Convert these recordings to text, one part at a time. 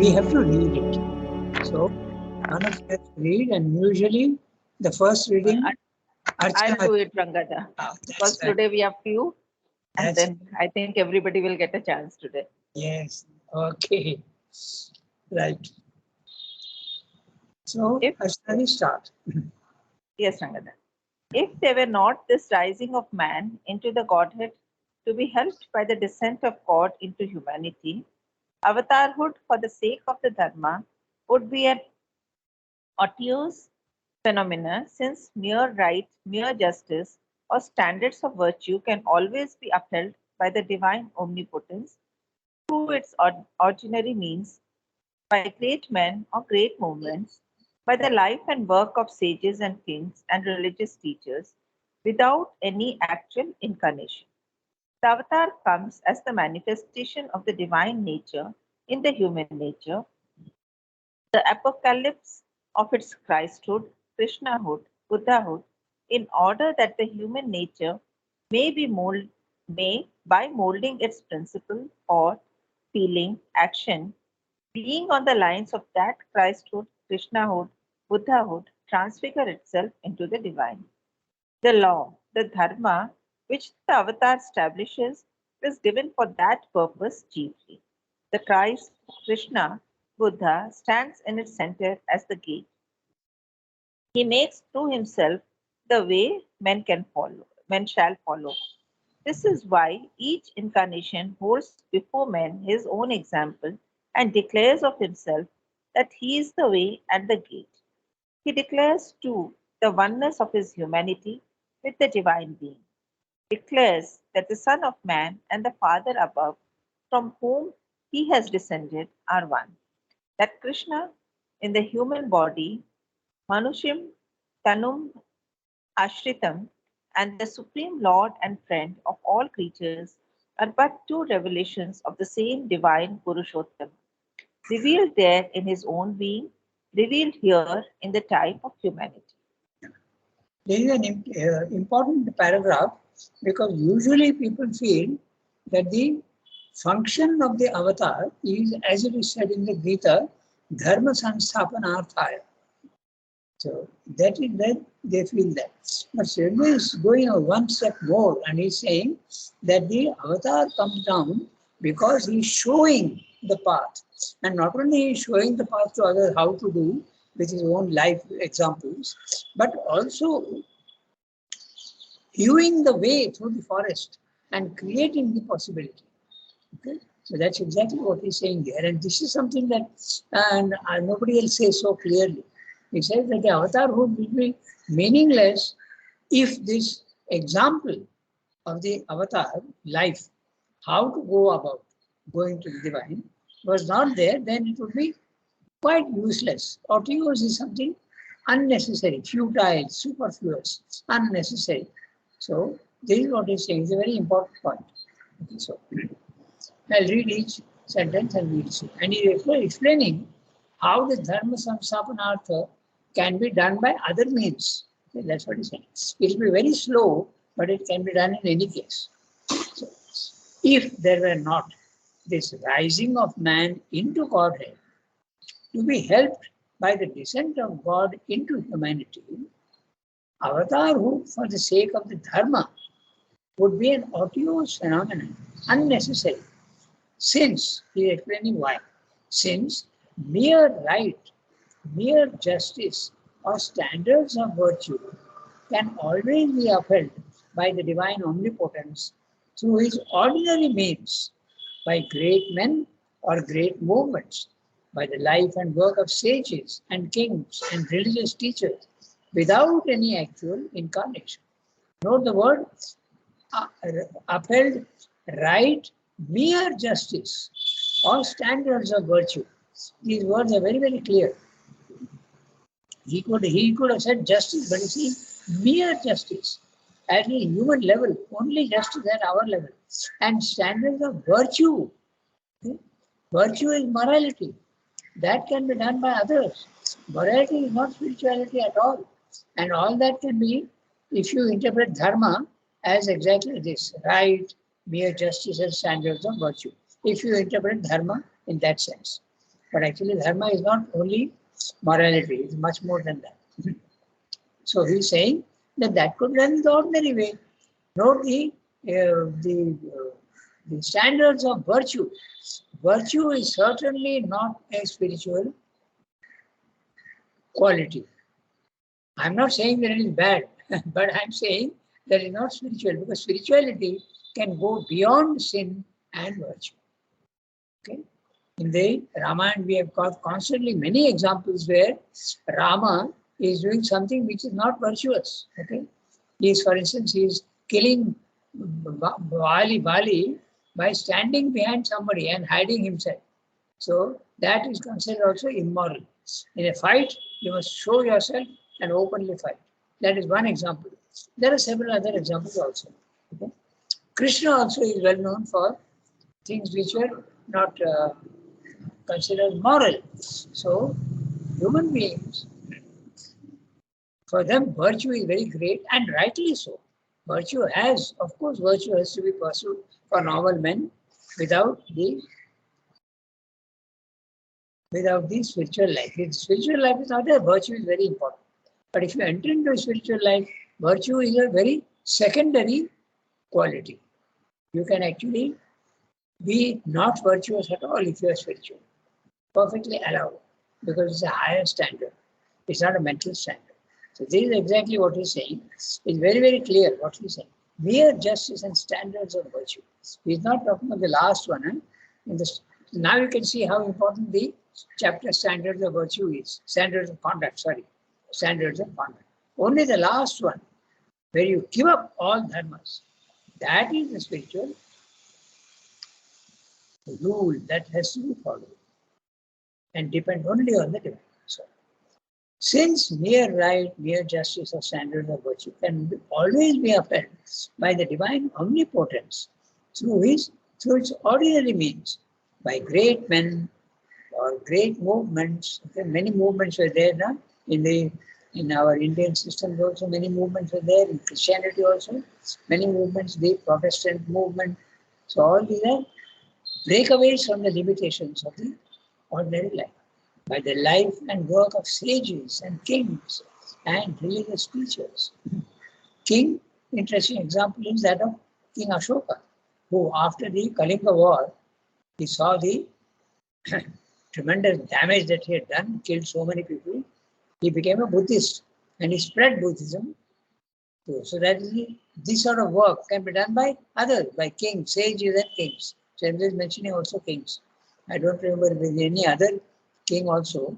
we have to read it. So one of us read, and usually the first reading, I'll Archana. do it, Rangada. Because Right. today we have few, and That's then I think everybody will get a chance today. yes. Okay. Right. So If Archana, start. yes, Rangada. If there were not this rising of man into the Godhead to be helped by the descent of God into humanity, avatarhood for the sake of the Dharma would be an obtuse phenomena, since mere right, mere justice, or standards of virtue can always be upheld by the divine omnipotence through its ordinary means, by great men or great movements, by the life and work of sages and kings and religious teachers, without any actual incarnation. The avatar comes as the manifestation of the divine nature in the human nature, the apocalypse of its Christhood, Krishnahood, Buddhahood, in order that the human nature may, by molding its principle, thought, feeling, action, being on the lines of that Christhood, Krishnahood, Buddhahood, transfigure itself into the divine. The law, the dharma, which the avatar establishes, is given for that purpose chiefly. The Christ, Krishna, Buddha stands in its center as the gate. He makes through himself the way men shall follow. This is why each incarnation holds before men his own example and declares of himself that he is the way and the gate. He declares too the oneness of his humanity with the divine being, declares that the Son of Man and the Father above, from whom he has descended, are one. That Krishna, in the human body, Manushim Tanum Ashritam, and the Supreme Lord and Friend of all creatures are but two revelations of the same divine Purushottam, revealed there in his own being, revealed here in the type of humanity. There is an important paragraph, because usually people feel that the function of the avatar is, as it is said in the Gita, dharma sansthapanarthaya. So that is that they feel that. But Sridhar is going one step more, and he's saying that the avatar comes down because he's showing the path. And not only he's showing the path to others how to do with his own life examples, but also hewing the way through the forest and creating the possibility. Okay? So that's exactly what he's saying here. And this is something that nobody else says so clearly. He says that the avatarhood will be meaningless if this example of the avatar life, how to go about going to the divine, was not there, then it would be quite useless. Otios is something unnecessary, futile, superfluous, unnecessary. So this is what he's saying. It's a very important point. Okay, so I'll read each sentence and we'll see. And he is explaining how the dharma samsthapanartha can be done by other means. Okay, that's what he's saying. It will be very slow, but it can be done in any case. So, if there were not this rising of man into Godhead to be helped by the descent of God into humanity, avatarhood for the sake of the dharma would be an obtuse phenomenon, unnecessary. Since, he is explaining why, since mere right, mere justice, or standards of virtue can always be upheld by the divine omnipotence through his ordinary means, by great men or great movements, by the life and work of sages and kings and religious teachers, without any actual incarnation. Note the word upheld right, mere justice, or standards of virtue. These words are very, very clear. He could have said justice, but you see, mere justice at a human level, only justice at our level, and standards of virtue. Okay? Virtue is morality. That can be done by others. Morality is not spirituality at all. And all that can be, if you interpret dharma as exactly this, right, mere justice and standards of virtue. If you interpret dharma in that sense. But actually, dharma is not only morality, it's much more than that. So he's saying that could be done in the ordinary way. Note the standards of virtue. Virtue is certainly not a spiritual quality. I'm not saying that it is bad, but I'm saying that it's not spiritual, because spirituality can go beyond sin and virtue. Okay? In the Ramayana, we have got constantly many examples where Rama is doing something which is not virtuous. Okay? He is, for instance, he is killing Bali by standing behind somebody and hiding himself. So that is considered also immoral. In a fight, you must show yourself and openly fight. That is one example. There are several other examples also. Okay? Krishna also is well known for things which were not considered moral. So human beings, for them, virtue is very great, and rightly so. Virtue has to be pursued for normal men without the spiritual life. If spiritual life is not there, virtue is very important. But if you enter into spiritual life, virtue is a very secondary quality. You can actually be not virtuous at all if you are spiritual. Perfectly allowed, because it's a higher standard. It's not a mental standard. So this is exactly what he's saying. It's very, very clear what he's saying. Mere justice and standards of virtue. He's not talking about the last one. Now you can see how important the chapter standards of virtue is. Standards of conduct. Only the last one, where you give up all dharmas, that is the spiritual rule that has to be followed and depend only on the divine. So, since mere right, mere justice or standards of virtue can always be upheld by the divine omnipotence through its ordinary means, by great men or great movements. Okay, many movements were there now in our Indian systems also. Many movements were there in Christianity also. Many movements, the Protestant movement. So all these are breakaways from the limitations of the ordinary life, by the life and work of sages and kings and religious teachers. Interesting example is that of King Ashoka, who after the Kalinga war, he saw the tremendous damage that he had done, killed so many people. He became a Buddhist and he spread Buddhism. So that this sort of work can be done by others, by kings, sages and kings. So I'm just mentioning also kings. I don't remember if there's any other king also.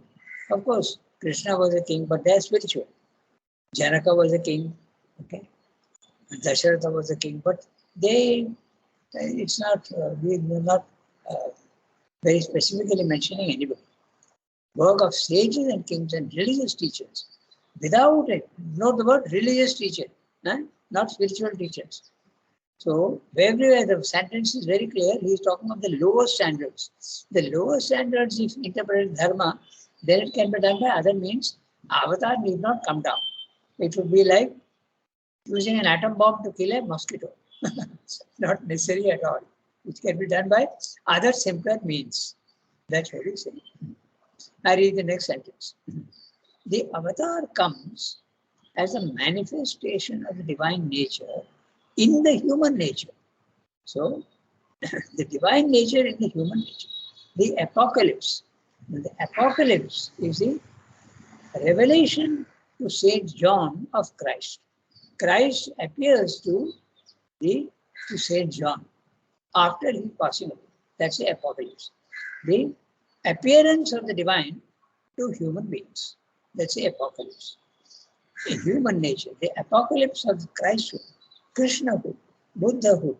Of course, Krishna was a king, but they're spiritual. Janaka was a king, okay? Dasharatha was a king, but it's not, we're not very specifically mentioning anybody. Work of sages and kings and religious teachers. Without it, note the word religious teacher, not spiritual teachers. So, everywhere the sentence is very clear, he is talking about the lower standards. The lower standards, if interpreted dharma, then it can be done by other means. Avatar need not come down. It would be like using an atom bomb to kill a mosquito. Not necessary at all. It can be done by other simpler means. That's what he's saying. I read the next sentence. The avatar comes as a manifestation of the divine nature in the human nature. So, the divine nature in the human nature. The apocalypse. The apocalypse is the revelation to Saint John of Christ. Christ appears to Saint John after his passing away. That's the apocalypse. The appearance of the divine to human beings. That's the apocalypse. In human nature, the apocalypse of Christhood, Krishnahood, Buddhahood,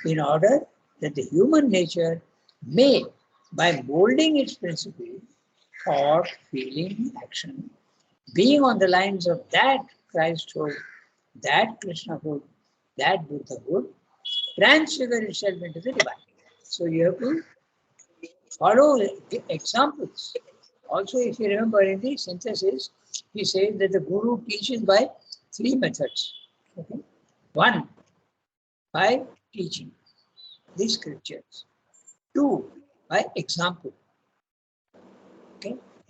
in order that the human nature may, by molding its principle, thought, feeling, action, being on the lines of that Christhood, that Krishnahood, that Buddhahood, transfigure itself into the divine. So you have to follow the examples. Also, if you remember in the synthesis, he says that the Guru teaches by three methods. Okay? One, by teaching the scriptures. Two, by example.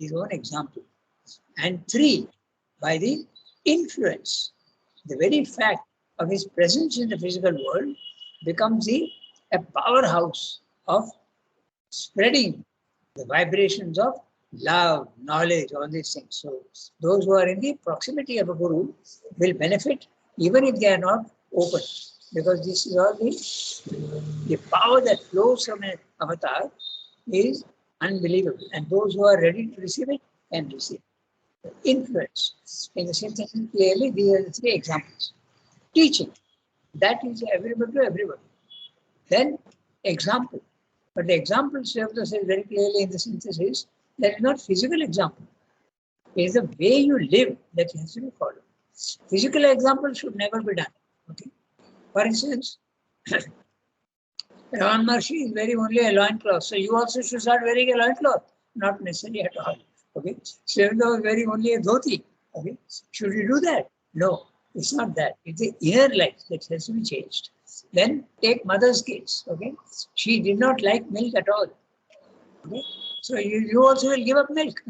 his own example. And 3, by the influence. The very fact of his presence in the physical world becomes a powerhouse of spreading the vibrations of love, knowledge, all these things. So those who are in the proximity of a guru will benefit even if they are not open, because this is all the power that flows from an avatar is unbelievable. And those who are ready to receive it can receive it. Influence. In the synthesis, clearly, these are the 3 examples. Teaching. That is everybody to everybody. Then example. But the example Srivata says very clearly in the synthesis, that is not physical example. It is the way you live that has to be followed. Physical example should never be done. Okay. For instance, Raman Maharshi is wearing only a loincloth. So you also should start wearing a loincloth. Not necessary at all. Okay. Srivata is wearing only a dhoti. Okay. Should you do that? No. It's not that. It's the inner life that has to be changed. Then take mother's case. Okay. She did not like milk at all. Okay. So you also will give up milk.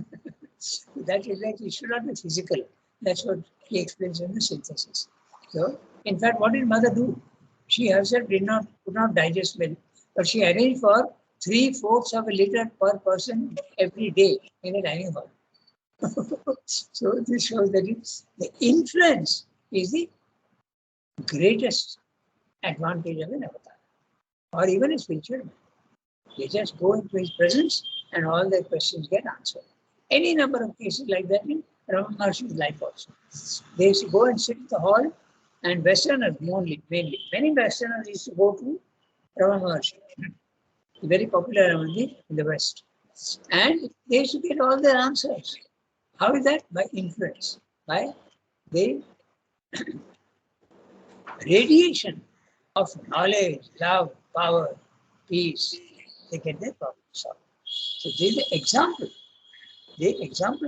That is like it should not be physical. That's what he explains in the synthesis. So, in fact, what did mother do? She herself could not digest milk, but she arranged for 3/4 of a liter per person every day in a dining hall. So this shows that the influence is the greatest advantage of an avatar, or even a spiritual man. They just go into his presence and all their questions get answered. Any number of cases like that in Ramana Maharshi's life also. They used to go and sit in the hall, and Westerners mainly. Many Westerners used to go to Ramana Maharshi, very popular among in the West. And they used to get all their answers. How is that? By influence, by the radiation of knowledge, love, power, peace. They get their problems solved. So this is the example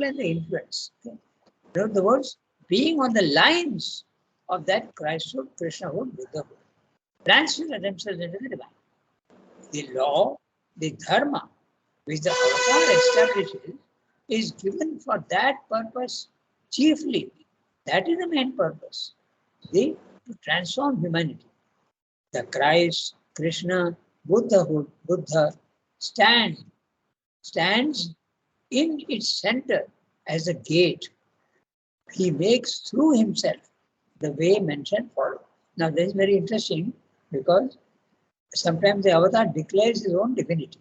and the influence. Okay. In other words, being on the lines of that Christhood, Krishnahood, Buddhahood, transfer themselves into the divine. The law, the dharma, which the avatar establishes, is given for that purpose chiefly. That is the main purpose. To transform humanity. The Christ, Krishna, Buddhahood, Buddha stands in its center as a gate. He makes through himself the way men shall follow. Now, this is very interesting because sometimes the avatar declares his own divinity.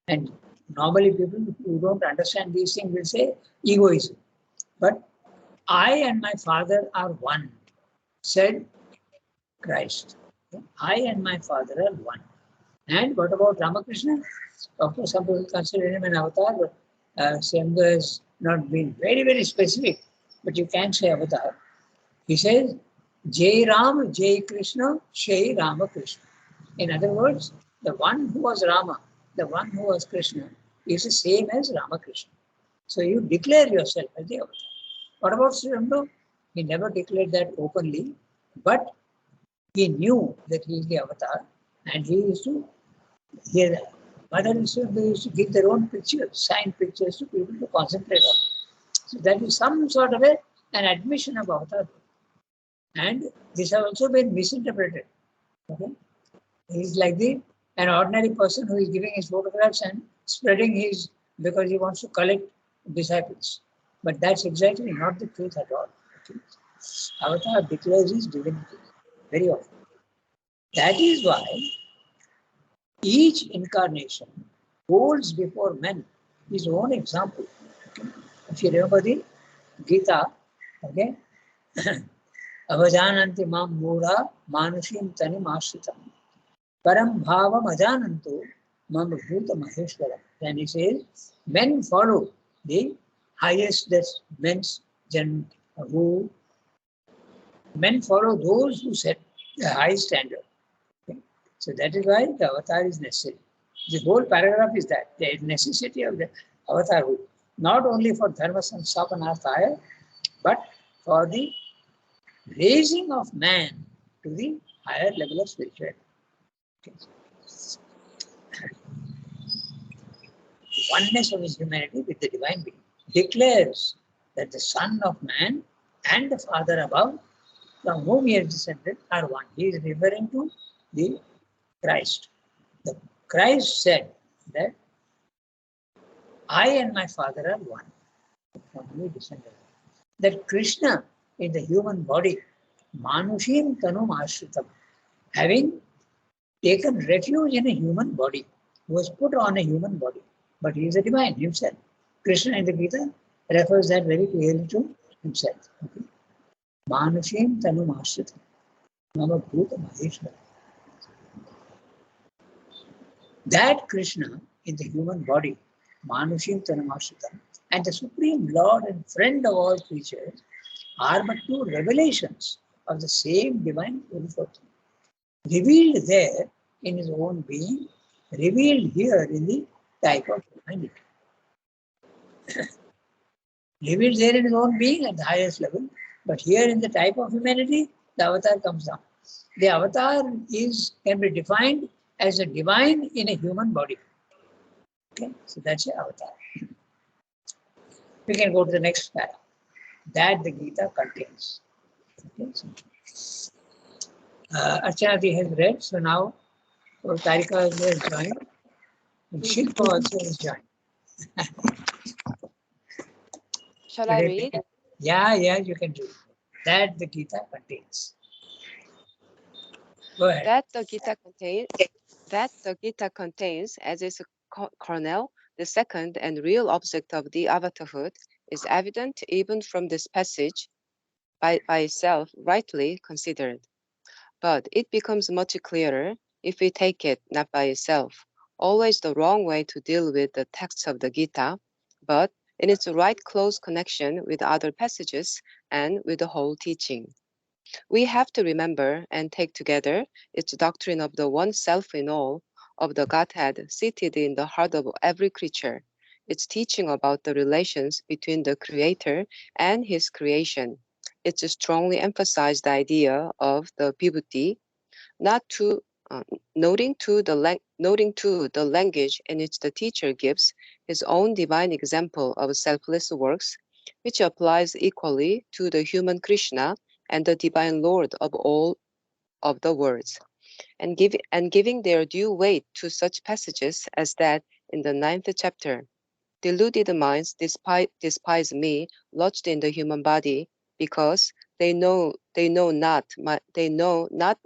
And normally people who don't understand these things will say egoism. But I and my Father are one, said Christ. I and my Father are one. And what about Ramakrishna? Of course, some people consider him an avatar, but Sembha has not been very, very specific. But you can say avatar. He says, Jai Ram, Jai Krishna, Shai Ramakrishna. In other words, the one who was Rama, the one who was Krishna, is the same as Ramakrishna. So you declare yourself as the avatar. What about Sri Ramdo? He never declared that openly, but he knew that he is the avatar, and he used to hear that. Mother and Sri used to give their own pictures, signed pictures to people to concentrate on. So that is some sort of an admission of avatar. And this has also been misinterpreted. Okay? He is like an ordinary person who is giving his photographs and spreading his, because he wants to collect disciples. But that's exactly not the truth at all. Okay? Avatar declares his divinity very often. That is why each incarnation holds before men his own example. Okay? If you remember the Gita, okay, avajananti mam mura manushim tanim ashritam param bhavam ajananto mam bhuta maheshwaram. Then he says, men follow the highest, that's men's men follow those who set the high standard. Okay? So that is why the avatar is necessary. The whole paragraph is that the necessity of the avatarhood, not only for dharma samsthapanarthaya, but for the raising of man to the higher level of spirituality. Okay. Oneness of his humanity with the divine being. declares that the Son of Man and the Father above, from whom he has descended, are one. He is referring to the Christ. The Christ said that I and my Father are one, from whom he descended. That Krishna in the human body, Manushim Tanum Ashritam, having taken refuge in a human body, was put on a human body, but he is a divine himself. Krishna in the Gita refers that very clearly to himself. Okay? Manushim Tanum Ashritam, Mama Bhuta Maheshwara. That Krishna in the human body, Manushim Tanum Ashritam, and the Supreme Lord and friend of all creatures are but two revelations of the same divine uniformity, revealed there in his own being, revealed here in the type of humanity. Revealed there in his own being at the highest level, but here in the type of humanity, the avatar comes down. The avatar can be defined as a divine in a human body. Okay, so that's the avatar. We can go to the next paragraph. That the Gita contains. Okay, so, Archana has read, so now Tarika has joined, and Shilpa also has joined. Shall I read? Yeah, you can do it. That the Gita contains. Go ahead. That the Gita contains as its kernel, the second and real object of the avatarhood, is evident even from this passage by itself rightly considered. But it becomes much clearer if we take it not by itself, always the wrong way to deal with the text of the Gita, but in its right close connection with other passages and with the whole teaching. We have to remember and take together its doctrine of the one self in all, of the Godhead seated in the heart of every creature, its teaching about the relations between the Creator and His creation, its strongly emphasized idea of the vibhuti, not to noting to the language in which the teacher gives his own divine example of selfless works, which applies equally to the human Krishna and the divine Lord of all of the worlds, and giving their due weight to such passages as that in the 9th chapter. Deluded minds despise me, lodged in the human body, because they know not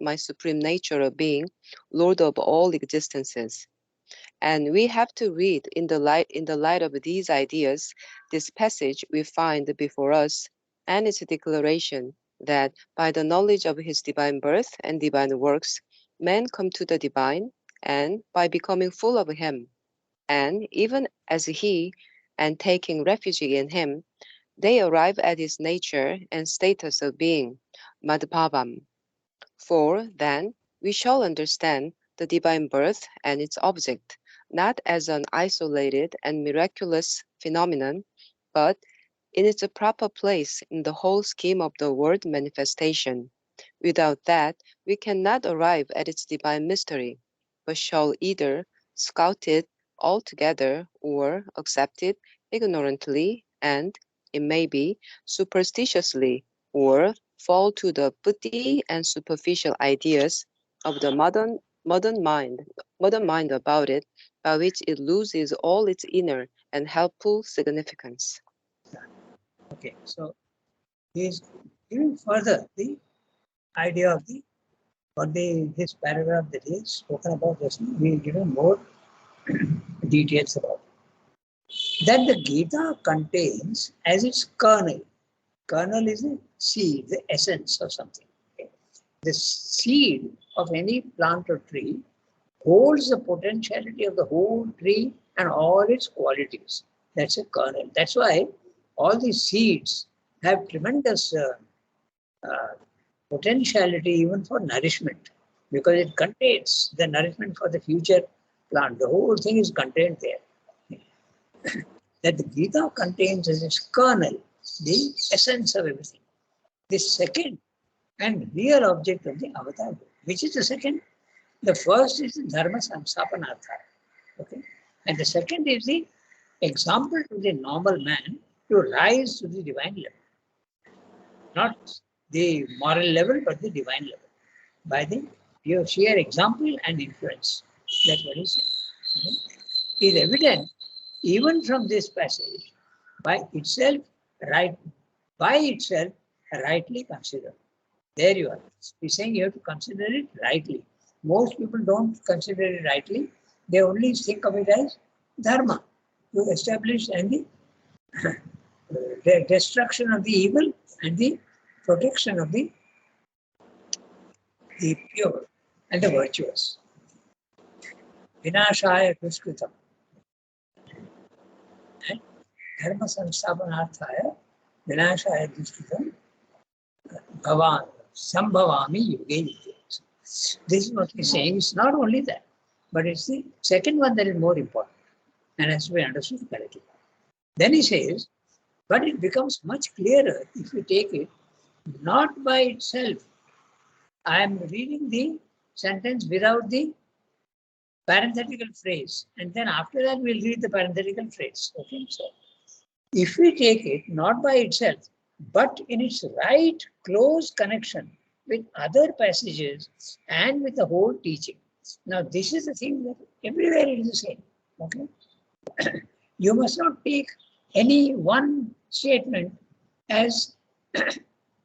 my supreme nature of being, Lord of all existences. And we have to read in the light of these ideas this passage we find before us, and its declaration that by the knowledge of his divine birth and divine works, men come to the divine, and by becoming full of him, and even as he, and taking refuge in him, they arrive at his nature and status of being, Madhbhavam. For then we shall understand the divine birth and its object, not as an isolated and miraculous phenomenon, but in its proper place in the whole scheme of the word manifestation. Without that, we cannot arrive at its divine mystery, but shall either scout it altogether or accept it ignorantly and, it may be, superstitiously, or fall to the buddhi and superficial ideas of the modern mind about it, by which it loses all its inner and helpful significance. Okay, so he is giving further the idea of his paragraph that he has spoken about just now. He is giving more details about it. That the Gita contains as its kernel. Kernel is the seed, the essence of something. Okay? The seed of any plant or tree holds the potentiality of the whole tree and all its qualities. That's a kernel. That's why all these seeds have tremendous potentiality even for nourishment, because it contains the nourishment for the future plant. The whole thing is contained there. That the Gita contains as its kernel the essence of everything. The second and real object of the avatar. Which is the second? The first is the dharma samsapanartha. Okay? And the second is the example to the normal man to rise to the divine level. Not the moral level, but the divine level. By the pure sheer example and influence. That's what he said. Okay? It is evident even from this passage by itself rightly considered. There you are. He's saying you have to consider it rightly. Most people don't consider it rightly. They only think of it as dharma, to establish and the destruction of the evil and the protection of the pure and the virtuous. Vinashaya duskritam. And dharma samsthapanarthaya vinashaya duskritam bhavan sambhavami yuge yuge. This is what he's saying. It's not only that, but it's the second one that is more important and has to be understood correctly. Then he says, but it becomes much clearer if you take it not by itself. I am reading the sentence without the parenthetical phrase, and then after that we'll read the parenthetical phrase. Okay, so if we take it not by itself, but in its right close connection with other passages and with the whole teaching. Now, this is the thing that everywhere it is the same. Okay, you must not take any one statement as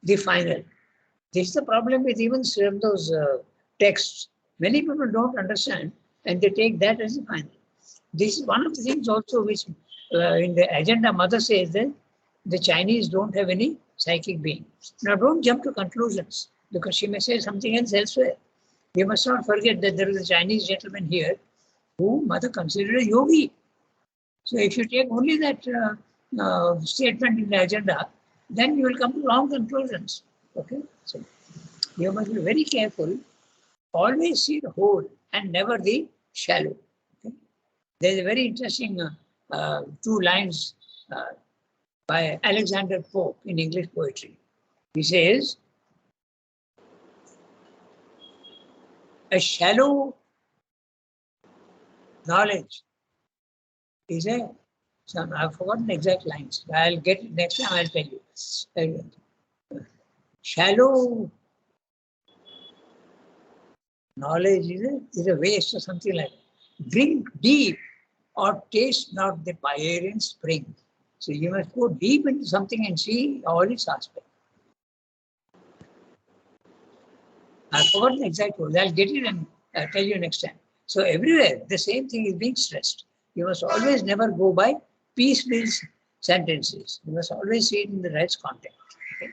the final. This is the problem with even some of those texts. Many people don't understand and they take that as the final. This is one of the things also which in the agenda mother says that the Chinese don't have any psychic being. Now don't jump to conclusions because she may say something else elsewhere. We must not forget that there is a Chinese gentleman here who mother considered a yogi. So if you take only that statement in the agenda, then you will come to wrong conclusions. Okay, so you must be very careful. Always see the whole and never the shallow. Okay? There is a very interesting 2 lines by Alexander Pope in English poetry. He says, a shallow knowledge is I've forgotten the exact lines. I'll get it next time, I'll tell you. Shallow knowledge is a waste or something like that. Drink deep or taste not the Pierian spring. So you must go deep into something and see all its aspects. I've forgotten the exact words. I'll get it and I'll tell you next time. So everywhere, the same thing is being stressed. You must always never go by piecemeal sentences. You must always see it in the right context. Okay?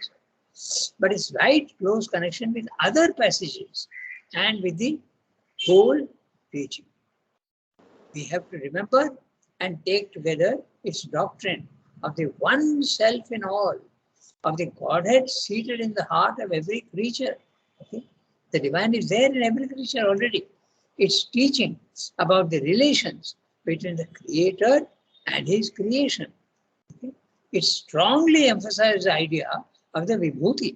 But it's right close connection with other passages and with the whole teaching. We have to remember and take together its doctrine of the one self in all, of the Godhead seated in the heart of every creature. Okay? The divine is there in every creature already. It's teaching about the relations between the Creator and His creation. Okay? It strongly emphasizes the idea of the Vibhuti.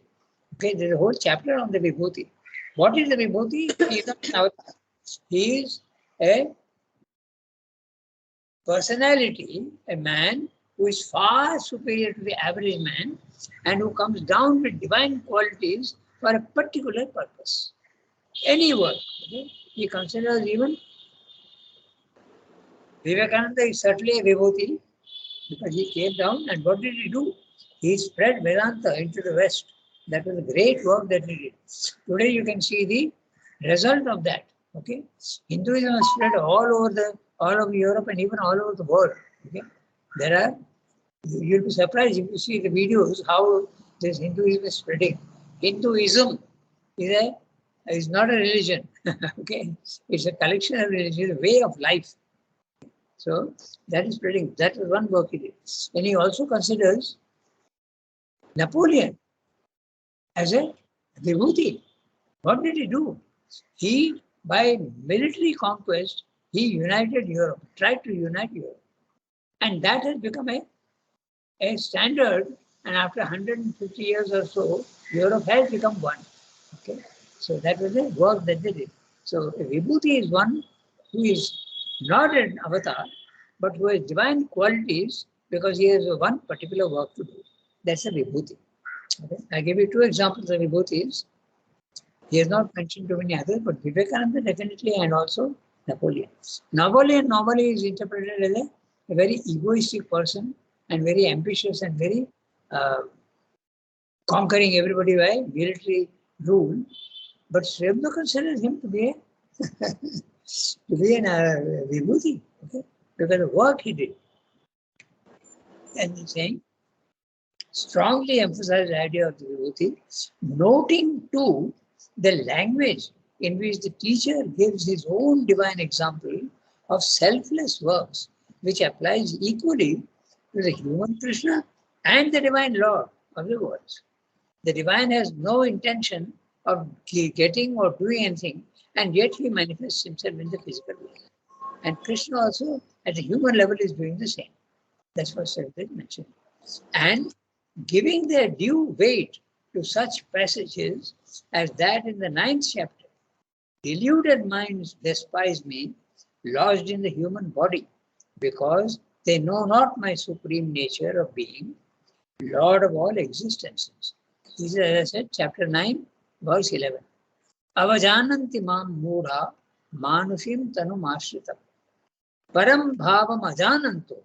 Okay, there's a whole chapter on the Vibhuti. What is the Vibhuti? He is a personality, a man who is far superior to the average man and who comes down with divine qualities for a particular purpose. Any work. Okay? He considers even Vivekananda is certainly a Vibhuti because he came down and what did he do? He spread Vedanta into the West. That was a great work that he did. Today you can see the result of that. Okay, Hinduism has spread all over Europe and even all over the world. Okay, you'll be surprised if you see the videos how this Hinduism is spreading. Hinduism is not a religion. Okay, it's a collection of religions, a way of life. So that is spreading. That is one work he did. And he also considers Napoleon as a Vibhuti. What did he do? He, by military conquest, he united Europe, tried to unite Europe. And that has become a standard. And after 150 years or so, Europe has become one. Okay, so that was the work that they did. So a Vibhuti is one who is not an avatar, but who has divine qualities because he has one particular work to do. That's a vibhuti. Okay? I give you two examples of vibhutis. He has not mentioned too many others, but Vivekananda definitely, and also Napoleon. Napoleon normally is interpreted as a very egoistic person and very ambitious and very conquering everybody by military rule. But Sri Aurobindo considers him to be a vibhuti, okay? Because of the work he did. And he's saying, strongly emphasize the idea of the vibhuti, noting too the language in which the teacher gives his own divine example of selfless works, which applies equally to the human Krishna and the divine Lord of the world. The divine has no intention of getting or doing anything, and yet he manifests himself in the physical world. And Krishna also, at the human level, is doing the same. That's what Sarvajit mentioned. And giving their due weight to such passages as that in the 9th chapter, deluded minds despise me, lodged in the human body, because they know not my supreme nature of being, Lord of all existences. This is, as I said, chapter 9, verse 11. Avajananti mam mudha manushim tanum ashritam. Param bhavam ajananto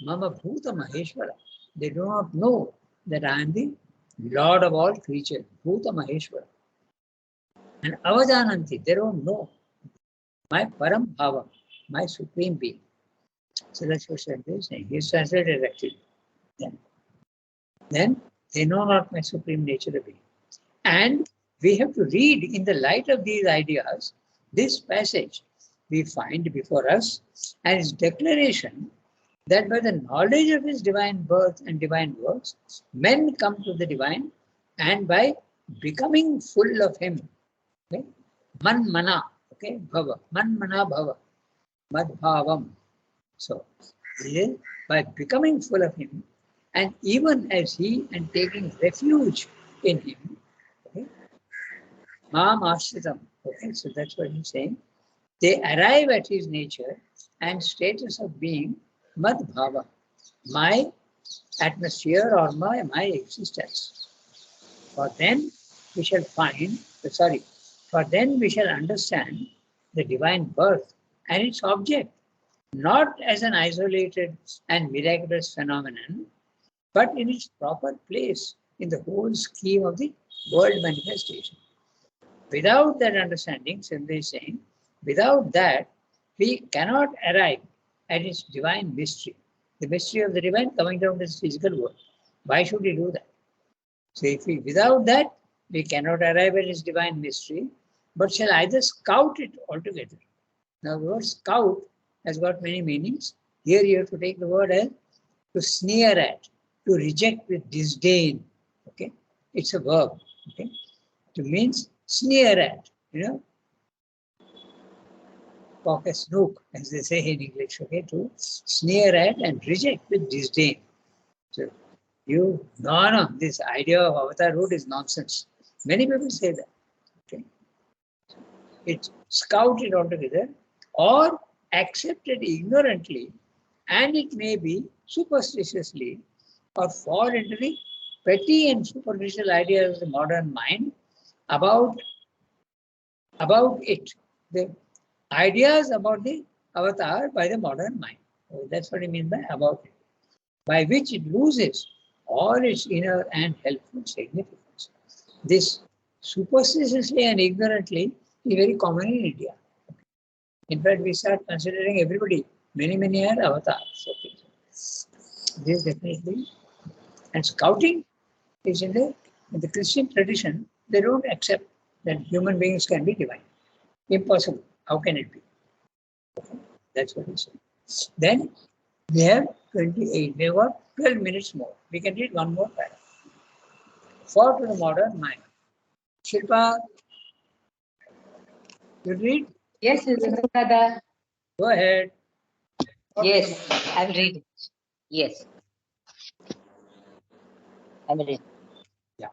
mama bhuta maheshwara. They do not know that I am the Lord of all creatures, Bhuta Maheshwara. And Avajananti, they don't know my Param Bhava, my supreme being. So that's what Shantanu is saying. He's translated actually. Then they know not my supreme nature of being. And we have to read in the light of these ideas, this passage we find before us and its declaration that by the knowledge of his divine birth and divine works, men come to the divine, and by becoming full of him, okay? Man mana, okay, bhava, man mana bhava, mad bhavam. So, by becoming full of him, and even as he and taking refuge in him, okay, mam ashritam, okay, so that's what he's saying. They arrive at his nature and status of being mad bhava, my atmosphere or my existence. For then we shall understand the divine birth and its object, not as an isolated and miraculous phenomenon, but in its proper place in the whole scheme of the world manifestation. Without that understanding, simply saying, without that, we cannot arrive at its divine mystery. The mystery of the divine coming down to this physical world. Why should we do that? So if we, without that, we cannot arrive at its divine mystery, but shall either scout it altogether. Now the word scout has got many meanings. Here you have to take the word as to sneer at, to reject with disdain. Okay, it's a verb. Okay, to means sneer at, poke a snook, as they say in English, okay, to sneer at and reject with disdain. So no, this idea of avatarhood is nonsense. Many people say that. Okay, it's scouted altogether or accepted ignorantly, and it may be superstitiously or fall into the petty and superficial ideas of the modern mind about it. The ideas about the avatar by the modern mind. So that's what I mean by about it, by which it loses all its inner and helpful significance. This superstitiously and ignorantly is very common in India. In fact, we start considering everybody, many are avatars. Okay. This definitely, and scouting is in the Christian tradition, they don't accept that human beings can be divine. Impossible. How can it be? Okay. That's what he said. Then we have 28. We have got 12 minutes more. We can read one more paragraph. For to the modern mind. Shilpa, you read? Yes, Brother. Go ahead. Yes, I'm reading. Yes, I'm reading. Yeah.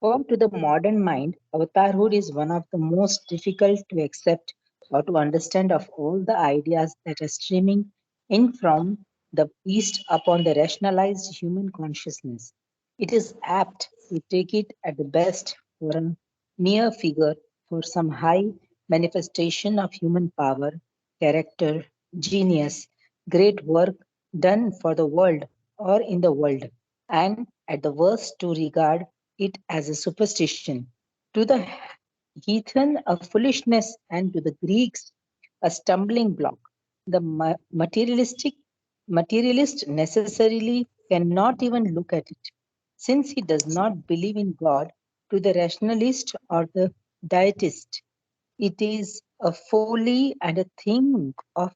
Form to the modern mind, avatarhood is one of the most difficult to accept or to understand of all the ideas that are streaming in from the East upon the rationalized human consciousness. It is apt to take it at the best for a mere figure for some high manifestation of human power, character, genius, great work done for the world or in the world, and at the worst to regard it as a superstition. To the heathen, a foolishness, and to the Greeks, a stumbling block. The materialist necessarily cannot even look at it, since he does not believe in God. To the rationalist or the dietist, it is a folly and a thing of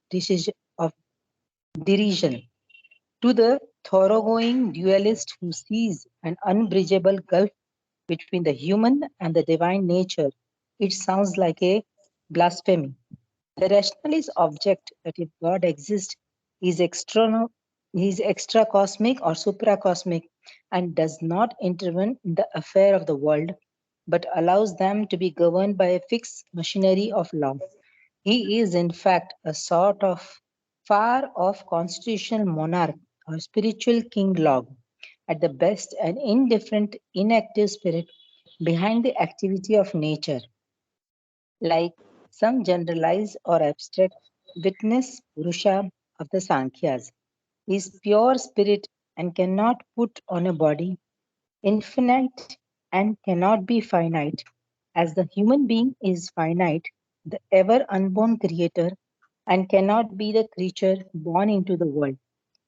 derision. To the thoroughgoing dualist who sees an unbridgeable gulf between the human and the divine nature, it sounds like a blasphemy. The rationalist object that if God exists, he is extra cosmic or supracosmic and does not intervene in the affair of the world, but allows them to be governed by a fixed machinery of law. He is, in fact, a sort of far off constitutional monarch or spiritual king log, at the best, an indifferent, inactive spirit behind the activity of nature, like some generalized or abstract witness Purusha of the Sankhya's. Is pure spirit and cannot put on a body, infinite and cannot be finite, as the human being is finite, the ever unborn creator, and cannot be the creature born into the world.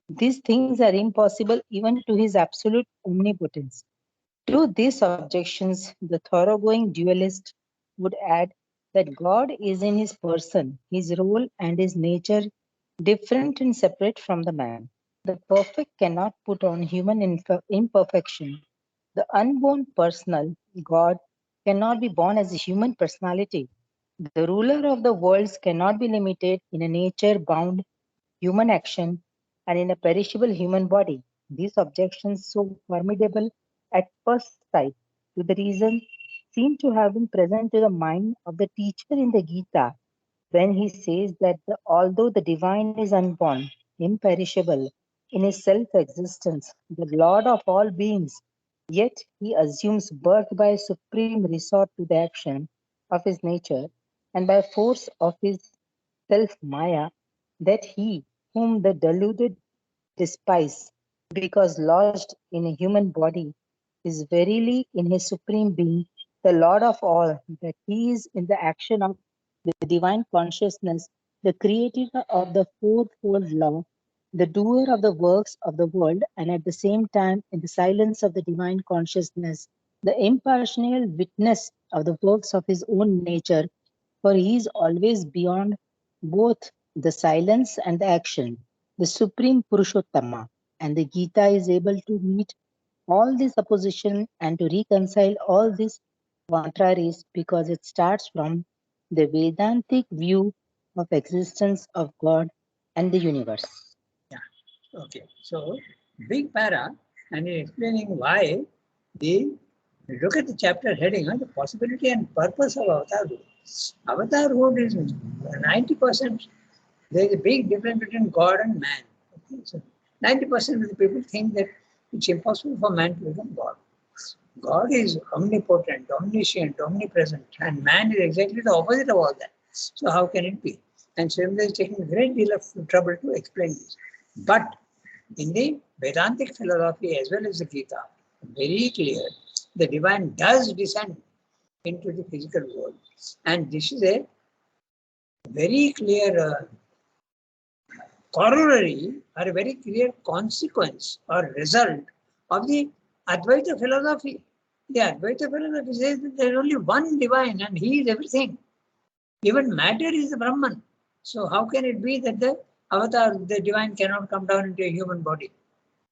These things are impossible even to his absolute omnipotence. To these objections, the thoroughgoing dualist would add that God is in his person, his role, and his nature different and separate from the man. The perfect cannot put on human imperfection. The unborn personal God cannot be born as a human personality. The ruler of the worlds cannot be limited in a nature bound human action and in a perishable human body. These objections, so formidable at first sight to the reason, seem to have been present to the mind of the teacher in the Gita when he says that although the divine is unborn, imperishable in his self existence, the Lord of all beings, yet he assumes birth by supreme resort to the action of his nature and by force of his self Maya, that he, whom the deluded despise, because lodged in a human body, is verily in his supreme being, the Lord of all, that he is in the action of the divine consciousness, the creator of the fourfold law, the doer of the works of the world, and at the same time, in the silence of the divine consciousness, the impartial witness of the works of his own nature, for he is always beyond both the silence and the action, the supreme Purushottama. And the Gita is able to meet all this opposition and to reconcile all these contraries because it starts from the Vedantic view of existence of God and the universe. Yeah. Okay. So big para, and in explaining why the look at the chapter heading, the possibility and purpose of avatarhood. Avatarhood is 90%. There is a big difference between God and man. Okay? So 90% of the people think that it's impossible for man to become God. God is omnipotent, omniscient, omnipresent, and man is exactly the opposite of all that. So how can it be? And Swamdar is taking a great deal of trouble to explain this. But in the Vedantic philosophy as well as the Gita, very clear, the divine does descend into the physical world. And this is a very clear corollary or a very clear consequence or result of the Advaita philosophy. The Advaita philosophy says that there is only one divine and he is everything. Even matter is the Brahman. So how can it be that the avatar, the divine cannot come down into a human body?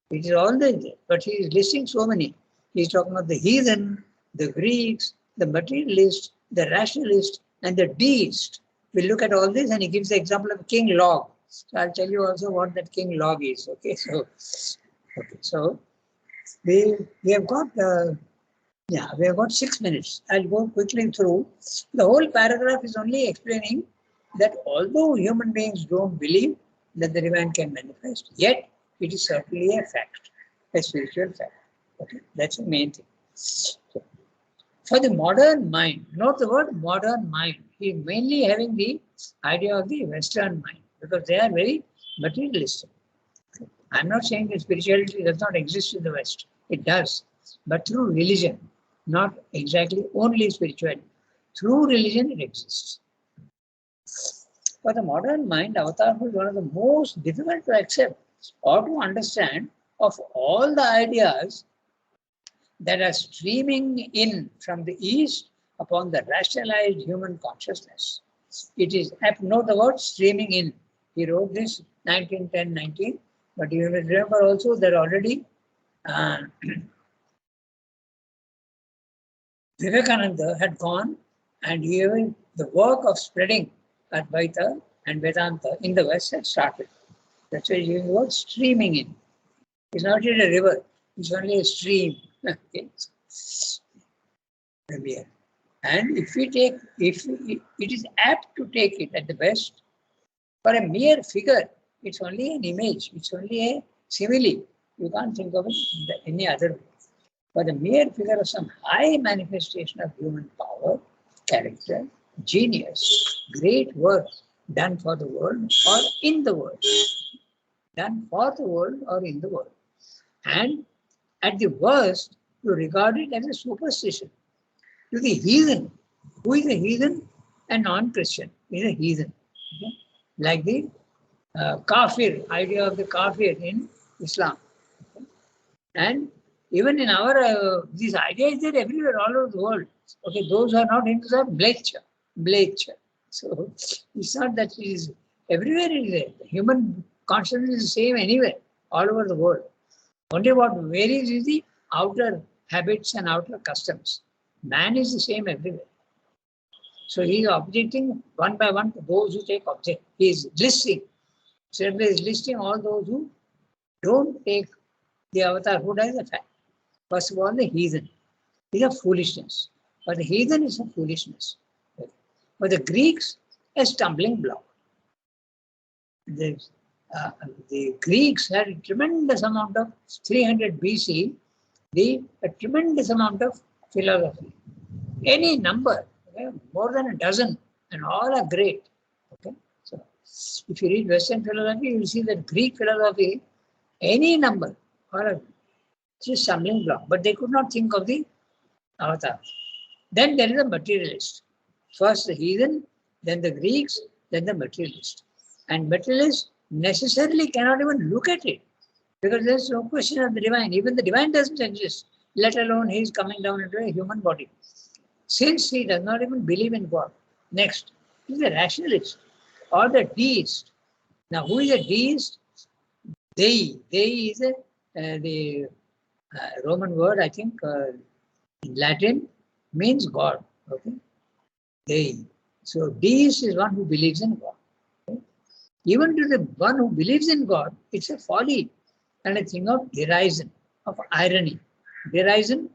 It is all there, but he is listing so many. He is talking about the heathen, the Greeks, the materialist, the rationalist, and the deist. We look at all this and he gives the example of King Log. So I'll tell you also what that King Log is. So we have got we have got 6 minutes. I'll go quickly through. The whole paragraph is only explaining that although human beings don't believe, that the divine can manifest. Yet, it is certainly a fact, a spiritual fact. Okay, that's the main thing. So, for the modern mind, note the word modern mind. He is mainly having the idea of the Western mind because they are very materialistic. I'm not saying that spirituality does not exist in the West. It does, but through religion, not exactly only spirituality. Through religion, it exists. For the modern mind, avatarhood is one of the most difficult to accept or to understand of all the ideas that are streaming in from the East upon the rationalized human consciousness. It is, note the word streaming in. He wrote this 1910-19, but you will remember also that already Vivekananda had gone and even the work of spreading Advaita and Vedanta in the West had started. That's why you use the word streaming in. It's not yet a river, it's only a stream. Okay. And if it is apt to take it at the best, for a mere figure, it's only an image, it's only a simile. You can't think of it any other way. For the mere figure of some high manifestation of human power, character, genius, great work done for the world or in the world. Done for the world or in the world. And at the worst, you regard it as a superstition. To the heathen, who is a heathen? A non-Christian is a heathen. Okay? Like the kafir, idea of the kafir in Islam. Okay? And even in our, this idea is there everywhere, all over the world. Okay, those who are not Hindus are bleach. So it's not that it is everywhere. It is there. The human consciousness is the same anywhere, all over the world. Only what varies is the outer habits and outer customs. Man is the same everywhere. So he is objecting one by one to those who take object. He is listing. Certainly is listing all those who don't take the avatarhood as a fact. First of all, the heathen is a foolishness. For the heathen is a foolishness. For the Greeks, a stumbling block. The Greeks had a tremendous amount of 300 BC, a tremendous amount of philosophy. Any number, okay, more than a dozen, and all are great. Okay, so if you read Western philosophy, you will see that Greek philosophy, any number, or just stumbling block. But they could not think of the avatar. Then there is a materialist. First the heathen, then the Greeks, then the materialist. And materialist necessarily cannot even look at it because there is no question of the divine. Even the divine doesn't exist, let alone he is coming down into a human body. Since he does not even believe in God. Next, he is a rationalist or the deist. Now, who is a deist? Dei. Dei is the Roman word, I think, in Latin, means God. Okay, Dei. So, deist is one who believes in God. Okay? Even to the one who believes in God, it's a folly and a thing of derision, of irony. Derision,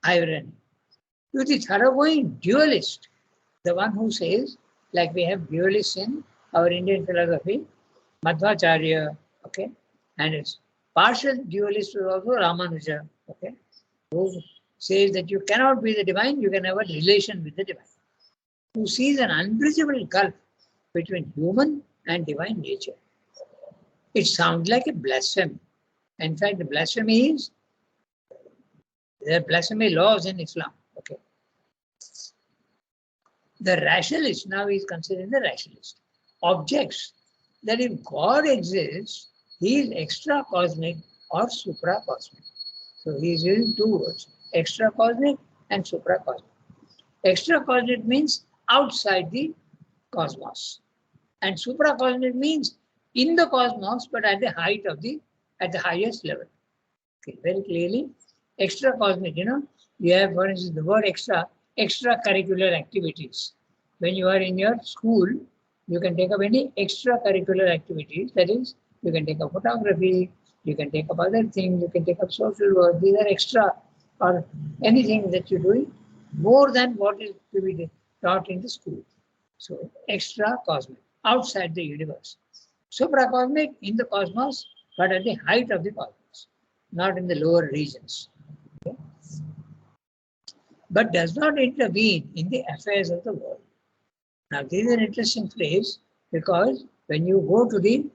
irony. To the thoroughgoing dualist, the one who says, like we have dualists in our Indian philosophy, Madhvacharya, okay, and it's partial dualist is also Ramanuja, okay, who says that you cannot be the divine, you can have a relation with the divine. Who sees an unbridgeable gulf between human and divine nature. It sounds like a blasphemy. In fact, the blasphemy is, there are blasphemy laws in Islam. Okay. The rationalist, now he is considered the rationalist, objects that if God exists, he is extra cosmic or supra cosmic. So he is using two words, extra cosmic and supra cosmic. Extra cosmic means outside the cosmos. And supra cosmic means in the cosmos, but at the height of at the highest level. Okay, very clearly, extra cosmic, you have, for instance, the word extracurricular activities. When you are in your school, you can take up any extracurricular activities. That is, you can take up photography, you can take up other things, you can take up social work. These are extra, or anything that you're doing more than what is to be taught in the school. So, extra cosmic, outside the universe. supracosmic in the cosmos, but at the height of the cosmos, not in the lower regions. Okay? But does not intervene in the affairs of the world. Now, this is an interesting phrase because when you go to the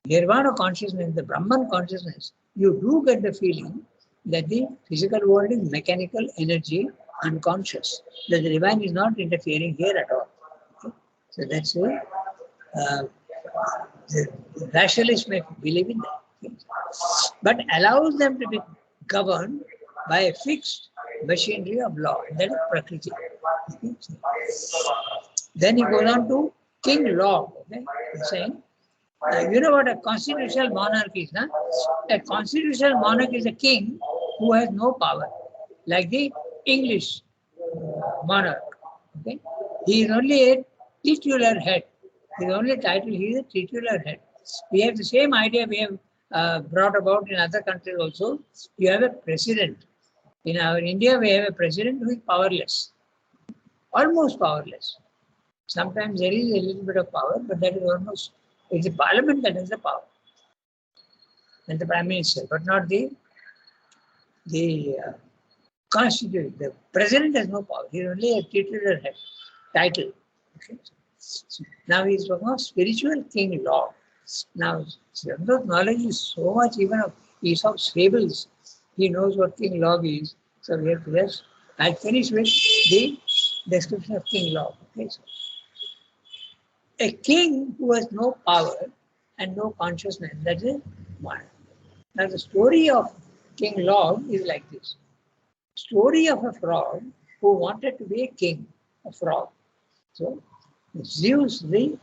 Nirvana consciousness, the Brahman consciousness, you do get the feeling that the physical world is mechanical energy, unconscious. That the divine is not interfering here at all. Okay? So that's the rationalists may believe in that. Okay? But allows them to be governed by a fixed machinery of law, that is Prakriti. Okay? Then he goes on to King Law. Okay? He's saying, you know what a constitutional monarch is, huh? A constitutional monarch is a king who has no power, like the English monarch. Okay? He is only a titular head. His only title, he is a titular head. We have the same idea we have brought about in other countries also. You have a president. In our India, we have a president who is powerless, almost powerless. Sometimes there is a little bit of power, but that is almost, it's the parliament that has the power. And the prime minister, but not the constitution. The president has no power. He is only a titular head, title. Okay. So now he is talking about spiritual king law. Now, Shankar's knowledge is so much even of Aesop's fables. He knows what king law is. So we have to just, I'll finish with the description of king law. Okay. So, a king who has no power and no consciousness, that is one. Now the story of King Log is like this. Story of a frog who wanted to be a king, a frog. So Zeus, he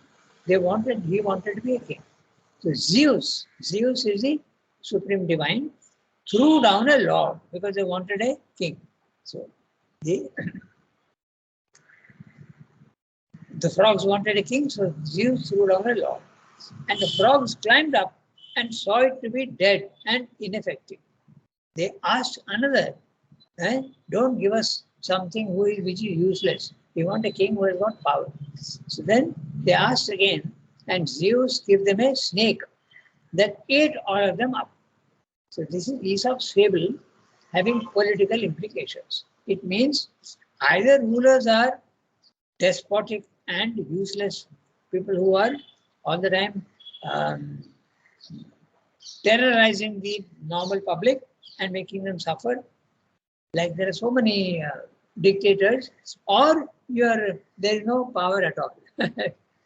wanted to be a king. So Zeus is the supreme divine, threw down a log because they wanted a king. So the frogs wanted a king, so Zeus threw down a log. And the frogs climbed up and saw it to be dead and ineffective. They asked another, don't give us something which is useless. We want a king who has got power. So then they asked again, and Zeus gave them a snake that ate all of them up. So this is Aesop's fable having political implications. It means either rulers are despotic and useless, people who are all the time terrorizing the normal public and making them suffer. Like there are so many dictators, or there is no power at all.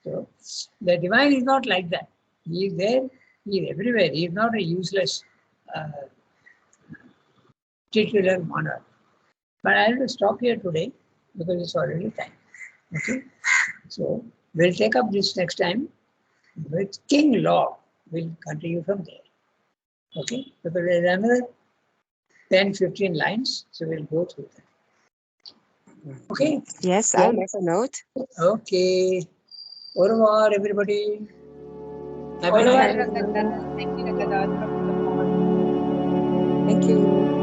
So the divine is not like that. He is there, he is everywhere. He is not a useless titular monarch. But I will stop here today because it's already time. Okay. So we'll take up this next time with King Law. We'll continue from there. Okay, because there's another 10-15 lines, so we'll go through that. Okay. Yes, Yeah. I'll make a note. Okay. Au revoir, everybody. Have a Au revoir, nice- Raghunath. Thank you, Raghunath, for the support. Thank you.